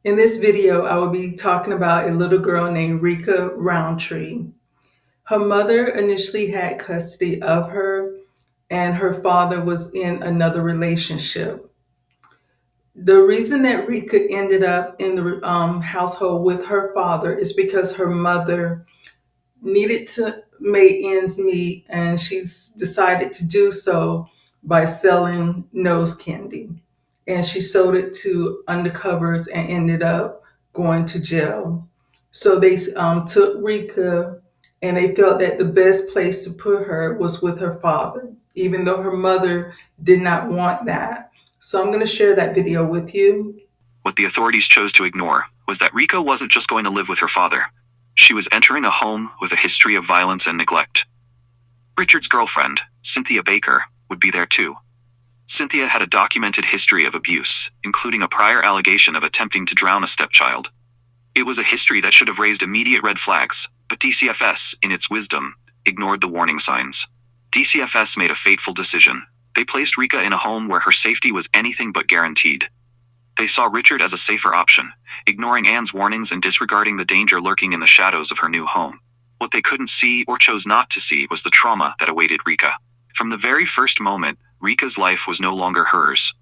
In this video, I will be talking about a little girl named Rica Roundtree. Her mother initially had custody of her, and her father was in another relationship. The reason that Rica ended up in the household with her father is because her mother needed to make ends meet, and she's decided to do so by selling nose candy. And she sold it to undercovers and ended up going to jail. So they took Rika, and they felt that the best place to put her was with her father, even though her mother did not want that. So I'm going to share that video with you. What the authorities chose to ignore was that Rica wasn't just going to live with her father. She was entering a home with a history of violence and neglect. Richard's girlfriend, Cynthia Baker, would be there too. Cynthia had a documented history of abuse, including a prior allegation of attempting to drown a stepchild. It was a history that should have raised immediate red flags, but DCFS, in its wisdom, ignored the warning signs. DCFS made a fateful decision. They placed Rica in a home where her safety was anything but guaranteed. They saw Richard as a safer option, ignoring Anne's warnings and disregarding the danger lurking in the shadows of her new home. What they couldn't see or chose not to see was the trauma that awaited Rica. From the very first moment, Rica's life was no longer hers.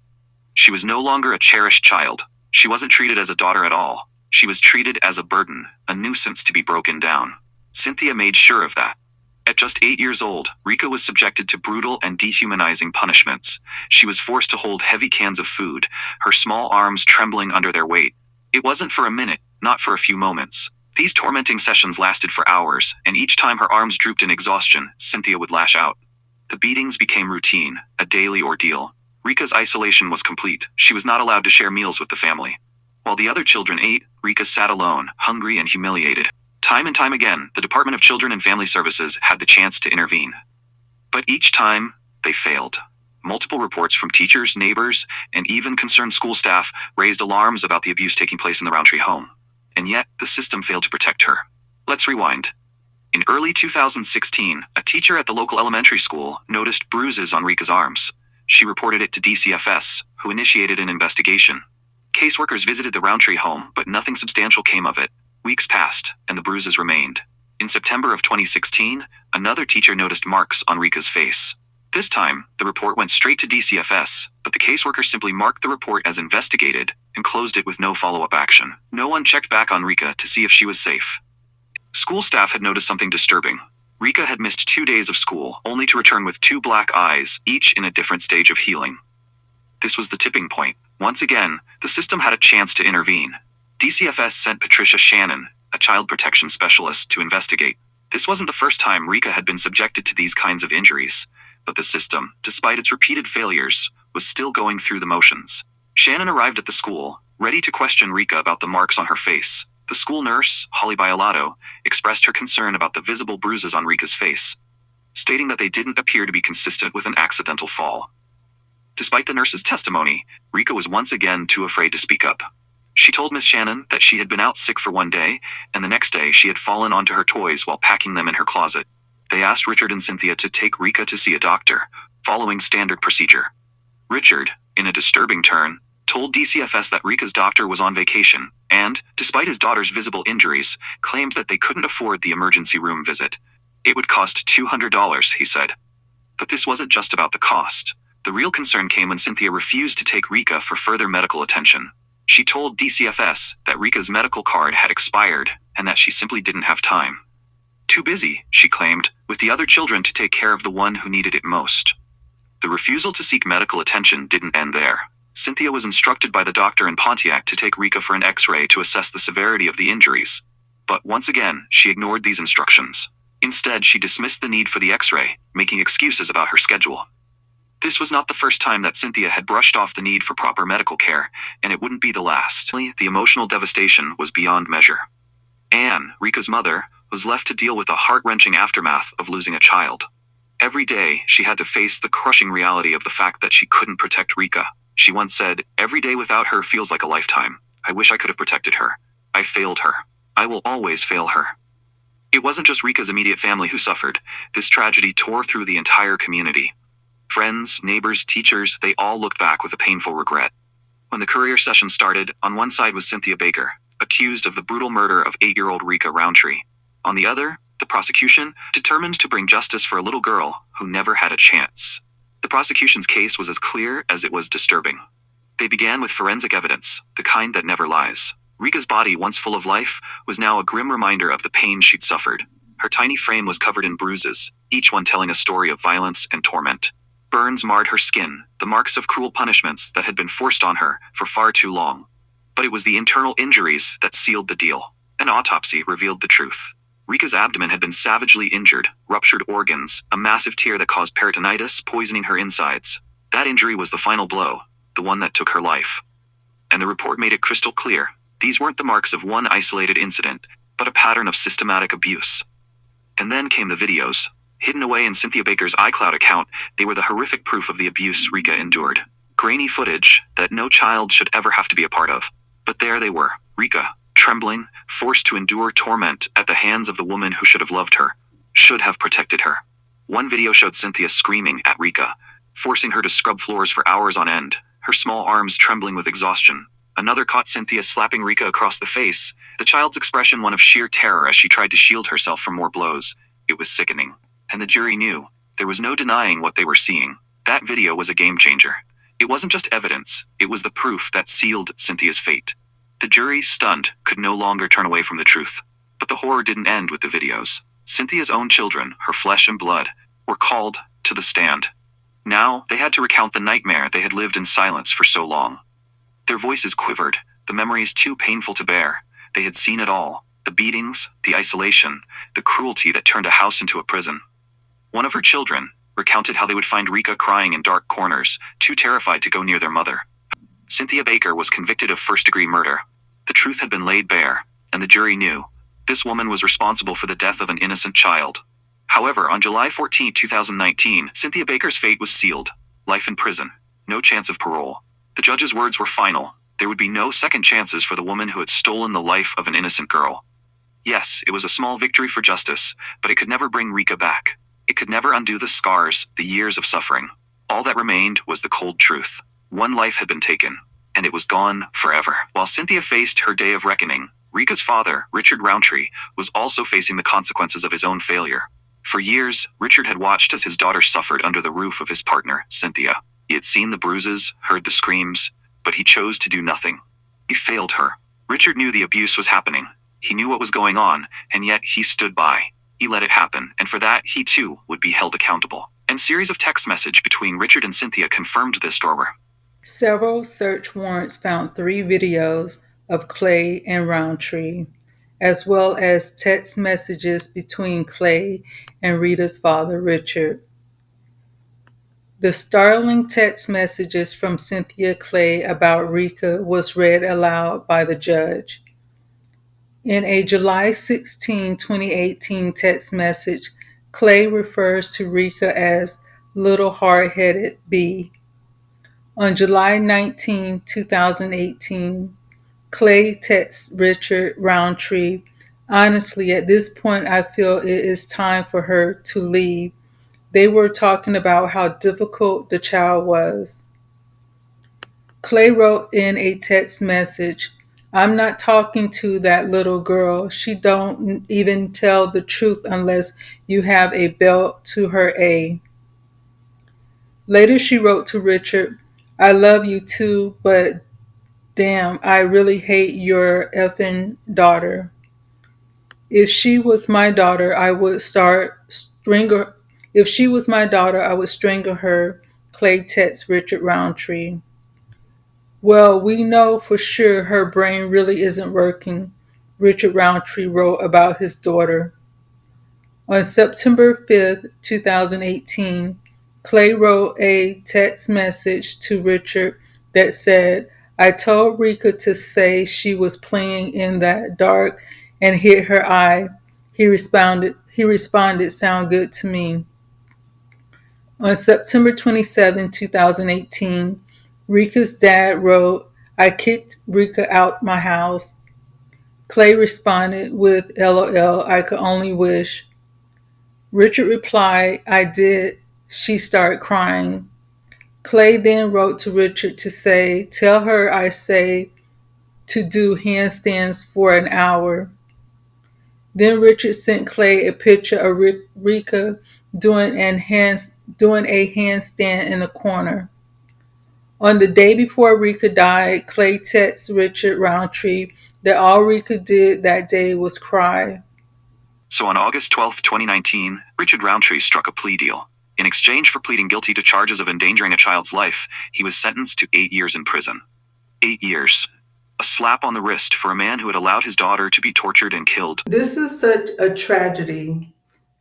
She was no longer a cherished child. She wasn't treated as a daughter at all. She was treated as a burden, a nuisance to be broken down. Cynthia made sure of that. At just 8 years old, Rica was subjected to brutal and dehumanizing punishments. She was forced to hold heavy cans of food, her small arms trembling under their weight. It wasn't for a minute, not for a few moments. These tormenting sessions lasted for hours, and each time her arms drooped in exhaustion, Cynthia would lash out. The beatings became routine, a daily ordeal. Rica's isolation was complete. She was not allowed to share meals with the family. While the other children ate, Rica sat alone, hungry and humiliated. Time and time again, the Department of Children and Family Services had the chance to intervene. But each time, they failed. Multiple reports from teachers, neighbors, and even concerned school staff raised alarms about the abuse taking place in the Roundtree home. And yet, the system failed to protect her. Let's rewind. In early 2016, a teacher at the local elementary school noticed bruises on Rica's arms. She reported it to DCFS, who initiated an investigation. Caseworkers visited the Roundtree home, but nothing substantial came of it. Weeks passed, and the bruises remained. In September of 2016, another teacher noticed marks on Rica's face. This time, the report went straight to DCFS, but the caseworker simply marked the report as investigated and closed it with no follow-up action. No one checked back on Rica to see if she was safe. School staff had noticed something disturbing. Rica had missed 2 days of school, only to return with 2 black eyes, each in a different stage of healing. This was the tipping point. Once again, the system had a chance to intervene. DCFS sent Patricia Shannon, a child protection specialist, to investigate. This wasn't the first time Rica had been subjected to these kinds of injuries, but the system, despite its repeated failures, was still going through the motions. Shannon arrived at the school, ready to question Rica about the marks on her face. The school nurse, Holly Biolato, expressed her concern about the visible bruises on Rica's face, stating that they didn't appear to be consistent with an accidental fall. Despite the nurse's testimony, Rica was once again too afraid to speak up. She told Miss Shannon that she had been out sick for one day, and the next day she had fallen onto her toys while packing them in her closet. They asked Richard and Cynthia to take Rica to see a doctor, following standard procedure. Richard, in a disturbing turn, told DCFS that Rica's doctor was on vacation, and, despite his daughter's visible injuries, claimed that they couldn't afford the emergency room visit. It would cost $200, he said. But this wasn't just about the cost. The real concern came when Cynthia refused to take Rica for further medical attention. She told DCFS that Rica's medical card had expired and that she simply didn't have time. Too busy, she claimed, with the other children to take care of the one who needed it most. The refusal to seek medical attention didn't end there. Cynthia was instructed by the doctor in Pontiac to take Rica for an X-ray to assess the severity of the injuries. But once again, she ignored these instructions. Instead, she dismissed the need for the X-ray, making excuses about her schedule. This was not the first time that Cynthia had brushed off the need for proper medical care, and it wouldn't be the last. The emotional devastation was beyond measure. Anne, Rica's mother, was left to deal with the heart-wrenching aftermath of losing a child. Every day, she had to face the crushing reality of the fact that she couldn't protect Rica. She once said, "Every day without her feels like a lifetime. I wish I could have protected her. I failed her. I will always fail her." It wasn't just Rica's immediate family who suffered. This tragedy tore through the entire community. Friends, neighbors, teachers, they all looked back with a painful regret. When the courier session started, on one side was Cynthia Baker, accused of the brutal murder of 8-year-old Rica Roundtree. On the other, the prosecution, determined to bring justice for a little girl who never had a chance. The prosecution's case was as clear as it was disturbing. They began with forensic evidence, the kind that never lies. Rica's body, once full of life, was now a grim reminder of the pain she'd suffered. Her tiny frame was covered in bruises, each one telling a story of violence and torment. Burns marred her skin, the marks of cruel punishments that had been forced on her for far too long. But it was the internal injuries that sealed the deal. An autopsy revealed the truth. Rica's abdomen had been savagely injured, ruptured organs, a massive tear that caused peritonitis, poisoning her insides. That injury was the final blow, the one that took her life. And the report made it crystal clear. These weren't the marks of one isolated incident, but a pattern of systematic abuse. And then came the videos. Hidden away in Cynthia Baker's iCloud account, they were the horrific proof of the abuse Rica endured. Grainy footage that no child should ever have to be a part of. But there they were, Rica, trembling, forced to endure torment at the hands of the woman who should have loved her, should have protected her. One video showed Cynthia screaming at Rica, forcing her to scrub floors for hours on end, her small arms trembling with exhaustion. Another caught Cynthia slapping Rica across the face, the child's expression one of sheer terror as she tried to shield herself from more blows. It was sickening. And the jury knew. There was no denying what they were seeing. That video was a game changer. It wasn't just evidence, it was the proof that sealed Cynthia's fate. The jury, stunned, could no longer turn away from the truth. But the horror didn't end with the videos. Cynthia's own children, her flesh and blood, were called to the stand. Now, they had to recount the nightmare they had lived in silence for so long. Their voices quivered, the memories too painful to bear. They had seen it all. The beatings, the isolation, the cruelty that turned a house into a prison. One of her children recounted how they would find Rica crying in dark corners, too terrified to go near their mother. Cynthia Baker was convicted of first-degree murder. The truth had been laid bare, and the jury knew. This woman was responsible for the death of an innocent child. However, on July 14, 2019, Cynthia Baker's fate was sealed. Life in prison. No chance of parole. The judge's words were final. There would be no second chances for the woman who had stolen the life of an innocent girl. Yes, it was a small victory for justice, but it could never bring Rica back. It could never undo the scars, the years of suffering. All that remained was the cold truth. One life had been taken, and it was gone forever. While Cynthia faced her day of reckoning, Rica's father, Richard Roundtree, was also facing the consequences of his own failure. For years, Richard had watched as his daughter suffered under the roof of his partner, Cynthia. He had seen the bruises, heard the screams, but he chose to do nothing. He failed her. Richard knew the abuse was happening. He knew what was going on, and yet he stood by. He let it happen, and for that, he too would be held accountable. And series of text message between Richard and Cynthia confirmed this story. Several search warrants found 3 videos of Clay and Roundtree, as well as text messages between Clay and Rita's father, Richard. The startling text messages from Cynthia Clay about Rica was read aloud by the judge. In a July 16, 2018 text message, Clay refers to Rica as Little Hard-Headed B. On July 19, 2018, Clay texts Richard Roundtree, "Honestly, at this point, I feel it is time for her to leave." They were talking about how difficult the child was. Clay wrote in a text message, "I'm not talking to that little girl. She don't even tell the truth unless you have a belt to her A." Later she wrote to Richard, "I love you too, but damn, I really hate your effing daughter. If she was my daughter, I would strangle. If she was my daughter, I would strangle her." Clay texts Richard Roundtree. "Well, we know for sure her brain really isn't working," Richard Roundtree wrote about his daughter. On September 5th, 2018, Clay wrote a text message to Richard that said, "I told Rica to say she was playing in that dark and hit her eye." He responded, "Sound good to me." On September 27, 2018, Rica's dad wrote, "I kicked Rica out my house." Clay responded with, "LOL, I could only wish." Richard replied, "I did." She started crying. Clay then wrote to Richard to say, "Tell her I say to do handstands for an hour." Then Richard sent Clay a picture of Rica doing a handstand in a corner. On the day before Rica died, Clay texted Richard Roundtree that all Rica did that day was cry. So on August 12, 2019, Richard Roundtree struck a plea deal. In exchange for pleading guilty to charges of endangering a child's life, he was sentenced to 8 years in prison. 8 years. A slap on the wrist for a man who had allowed his daughter to be tortured and killed. This is such a tragedy,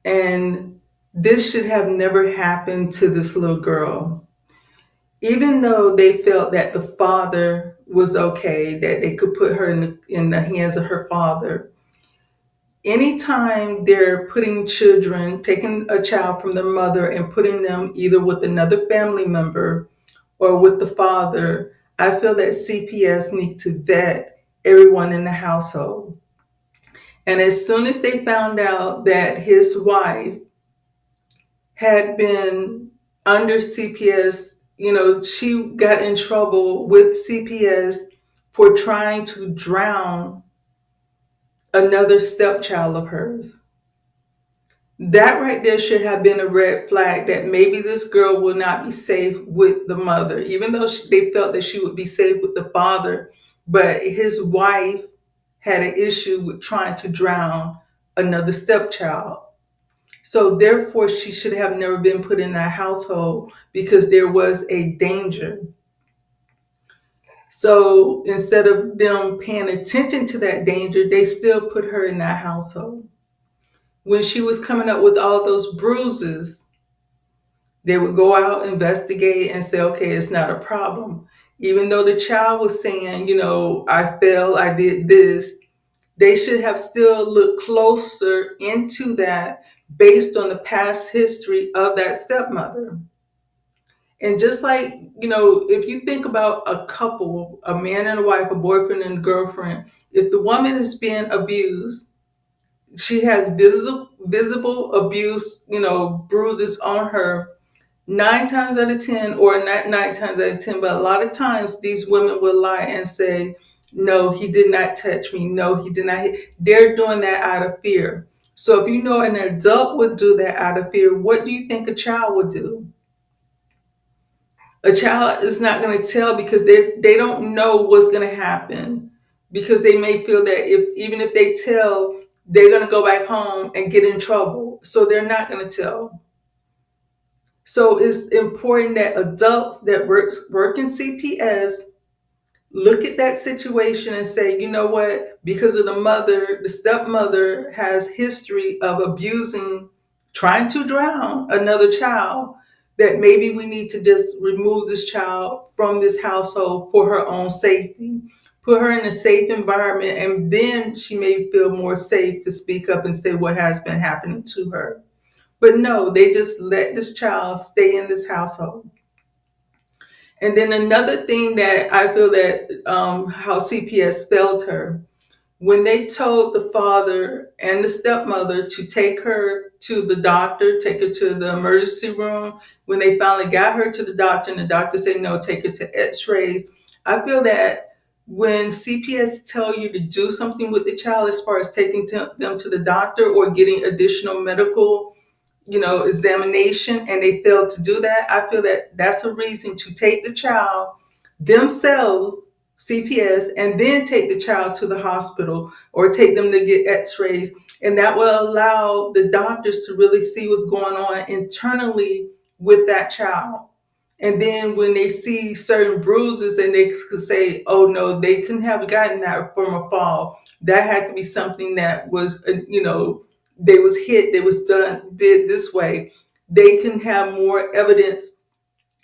and this should have never happened to this little girl. Even though they felt that the father was okay, that they could put her in the hands of her father, anytime they're putting children, taking a child from their mother and putting them either with another family member or with the father, I feel that CPS needs to vet everyone in the household. And as soon as they found out that his wife had been under CPS, she got in trouble with CPS for trying to drown another stepchild of hers. That right there should have been a red flag that maybe this girl will not be safe with the mother, even though they felt that she would be safe with the father. But his wife had an issue with trying to drown another stepchild. So therefore, she should have never been put in that household because there was a danger. So instead of them paying attention to that danger, they still put her in that household. When she was coming up with all those bruises, they would go out, investigate, and say, okay, it's not a problem. Even though the child was saying, I fell, I did this, they should have still looked closer into that based on the past history of that stepmother. And just like, if you think about a couple, a man and a wife, a boyfriend and a girlfriend, if the woman is being abused, she has visible abuse, bruises on her. 9 times out of 10, or not 9 times out of 10, but a lot of times these women will lie and say, no, he did not touch me. No, he did not hit. They're doing that out of fear. So if you know an adult would do that out of fear, what do you think a child would do? A child is not going to tell because they don't know what's going to happen, because they may feel that even if they tell, they're going to go back home and get in trouble. So they're not going to tell. So it's important that adults that work in CPS look at that situation and say, you know what, because of the stepmother has history of abusing, trying to drown another child, that maybe we need to just remove this child from this household for her own safety. Put her in a safe environment, and then she may feel more safe to speak up and say what has been happening to her. But no, they just let this child stay in this household. And then another thing that I feel that how CPS failed her, when they told the father and the stepmother to take her to the doctor, take her to the emergency room, when they finally got her to the doctor and the doctor said, no, take her to x-rays. I feel that when CPS tell you to do something with the child as far as taking them to the doctor or getting additional medical examination, and they failed to do that, I feel that that's a reason to take the child themselves, CPS, and then take the child to the hospital or take them to get x-rays. And that will allow the doctors to really see what's going on internally with that child. And then when they see certain bruises, and they could say, oh no, they couldn't have gotten that from a fall. That had to be something that was, they was hit, they was did this way. They can have more evidence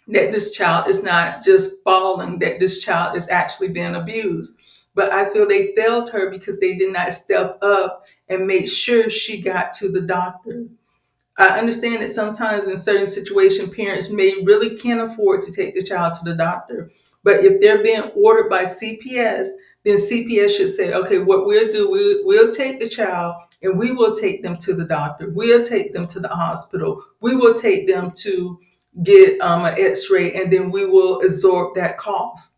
that this child is not just falling, that this child is actually being abused. But I feel they failed her because they did not step up and make sure she got to the doctor. I understand that sometimes in certain situations, parents may really can't afford to take the child to the doctor. But if they're being ordered by CPS, then CPS should say, okay, what we'll do, we'll take the child and we will take them to the doctor. We'll take them to the hospital. We will take them to, get an x-ray, and then we will absorb that cost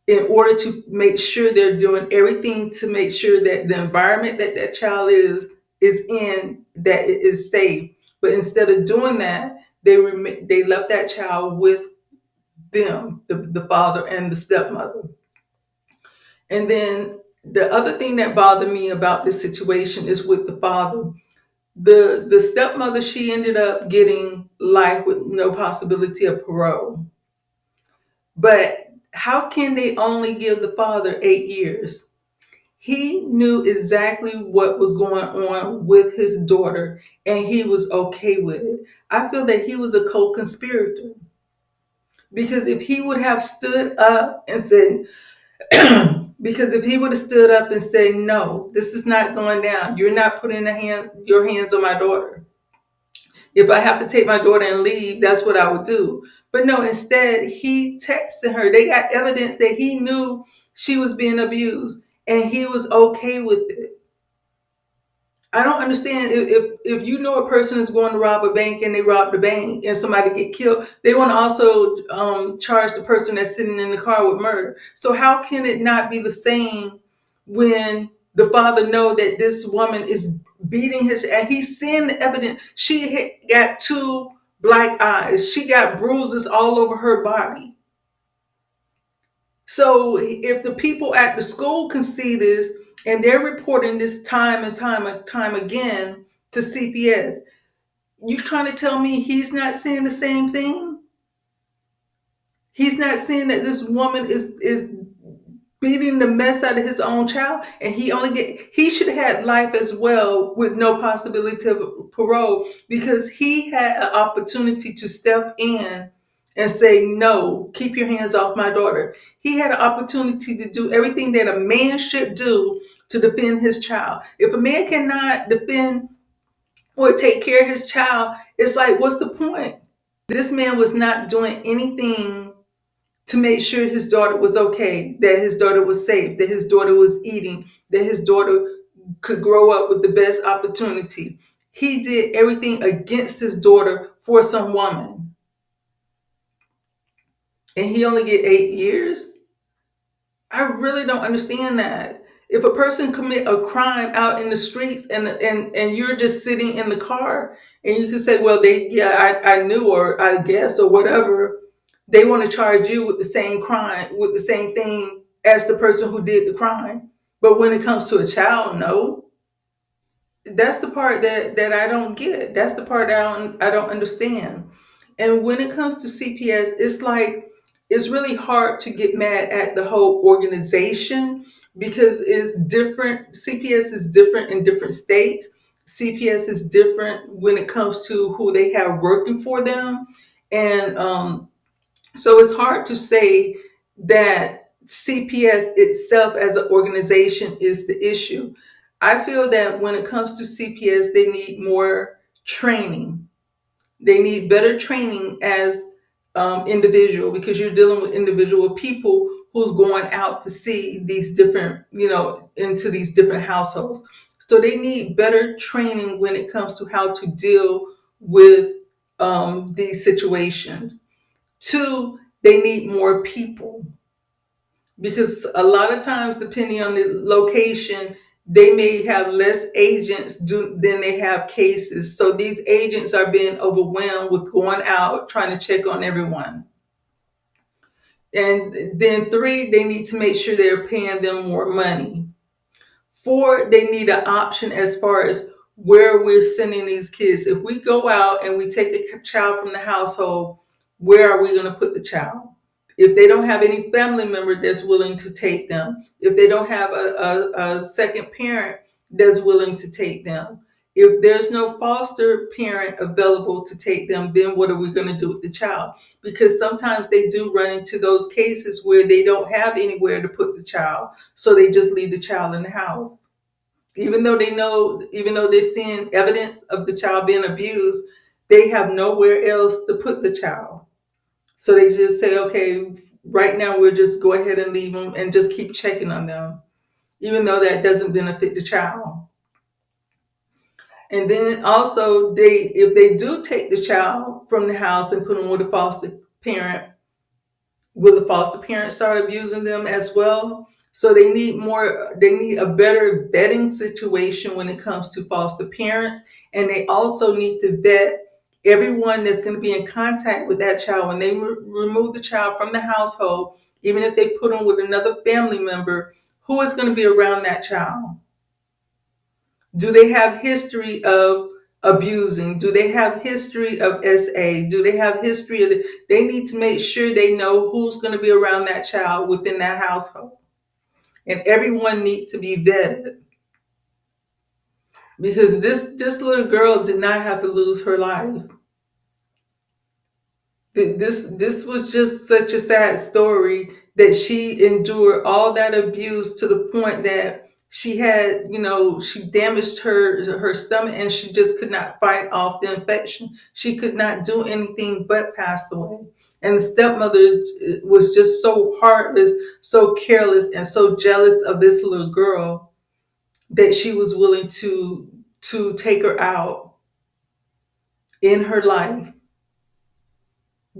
in order to make sure they're doing everything to make sure that the environment that that child is in, that it is safe. But instead of doing that, they left that child with them, the father and the stepmother. And then the other thing that bothered me about this situation is with the father. The stepmother, she ended up getting life with no possibility of parole. But how can they only give the father 8 years? He knew exactly what was going on with his daughter, and he was okay with it. I feel that he was a co-conspirator, because if he would have stood up and said, because if he would have stood up and said, no, this is not going down. You're not putting your hands on my daughter. If I have to take my daughter and leave, that's what I would do. But no, instead, he texted her. They got evidence that he knew she was being abused, and he was okay with it. I don't understand, if you know a person is going to rob a bank and they rob the bank and somebody get killed, they want to also charge the person that's sitting in the car with murder. So how can it not be the same when the father know that this woman is beating his, and he's seeing the evidence? Got two black eyes. She got bruises all over her body. So if the people at the school can see this, and they're reporting this time and time again to CPS, you trying to tell me he's not seeing the same thing? He's not seeing that this woman is beating the mess out of his own child, and he should have had life as well with no possibility of parole, because he had an opportunity to step in and say, no, keep your hands off my daughter. He had an opportunity to do everything that a man should do to defend his child. If a man cannot defend or take care of his child, it's like, what's the point? This man was not doing anything to make sure his daughter was okay, that his daughter was safe, that his daughter was eating, that his daughter could grow up with the best opportunity. He did everything against his daughter for some woman. And he only get 8 years? I really don't understand that. If a person commit a crime out in the streets, and you're just sitting in the car, and you can say, well, I knew, or I guess, or whatever, they want to charge you with the same crime, with the same thing as the person who did the crime. But when it comes to a child, no. That's the part that I don't get. That's the part I don't understand. And when it comes to CPS, it's like, it's really hard to get mad at the whole organization, because it's different. CPS is different in different states. CPS is different when it comes to who they have working for them. And so it's hard to say that CPS itself as an organization is the issue. I feel that when it comes to CPS, they need more training. They need better training as individual, because you're dealing with individual people who's going out to see these different, into these different households. So they need better training when it comes to how to deal with these situations. Two, they need more people, because a lot of times, depending on the location, they may have less agents than they have cases. So these agents are being overwhelmed with going out trying to check on everyone. And then three, they need to make sure they're paying them more money. Four, they need an option as far as where we're sending these kids. If we go out and we take a child from the household, where are we going to put the child? If they don't have any family member that's willing to take them, if they don't have a second parent that's willing to take them, if there's no foster parent available to take them, then what are we going to do with the child? Because sometimes they do run into those cases where they don't have anywhere to put the child, so they just leave the child in the house. Even though they're seeing evidence of the child being abused, they have nowhere else to put the child. So they just say, okay, right now we'll just go ahead and leave them and just keep checking on them, even though that doesn't benefit the child. And then also, if they do take the child from the house and put them with a foster parent, will the foster parent start abusing them as well? So they need more, they need a better vetting situation when it comes to foster parents. And they also need to vet everyone that's going to be in contact with that child when they remove the child from the household, even if they put them with another family member, who is going to be around that child? Do they have history of abusing? Do they have history of SA? Do they have history of they need to make sure they know who's going to be around that child within that household. And everyone needs to be vetted because this little girl did not have to lose her life. This was just such a sad story that she endured all that abuse to the point that she had, she damaged her stomach and she just could not fight off the infection. She could not do anything but pass away. And the stepmother was just so heartless, so careless, and so jealous of this little girl that she was willing to take her out in her life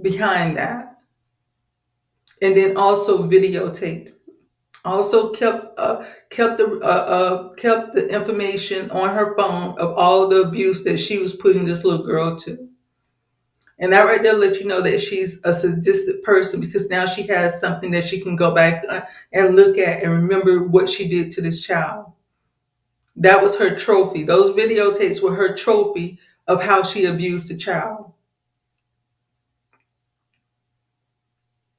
behind that, and then also videotaped. Also kept the information on her phone of all the abuse that she was putting this little girl to. And that right there let you know that she's a sadistic person because now she has something that she can go back and look at and remember what she did to this child. That was her trophy. Those videotapes were her trophy of how she abused the child.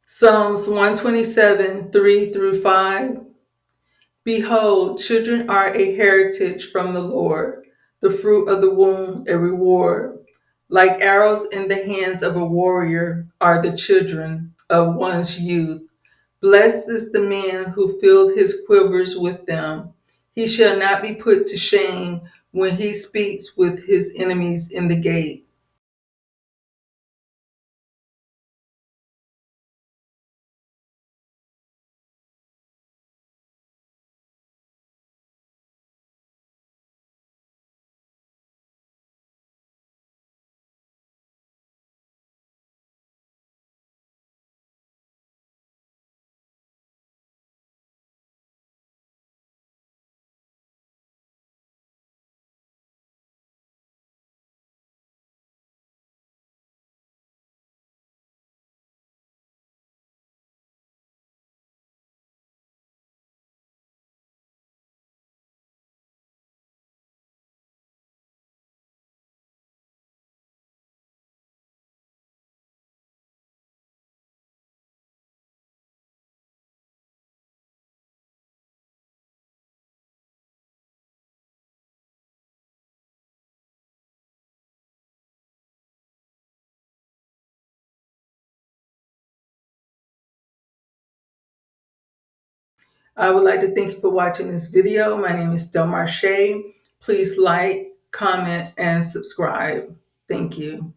Psalms 127, 3 through 5. Behold, children are a heritage from the Lord, the fruit of the womb a reward. Like arrows in the hands of a warrior are the children of one's youth. Blessed is the man who filled his quivers with them. He shall not be put to shame when he speaks with his enemies in the gate. I would like to thank you for watching this video. My name is Delmarshae. Please like, comment, and subscribe. Thank you.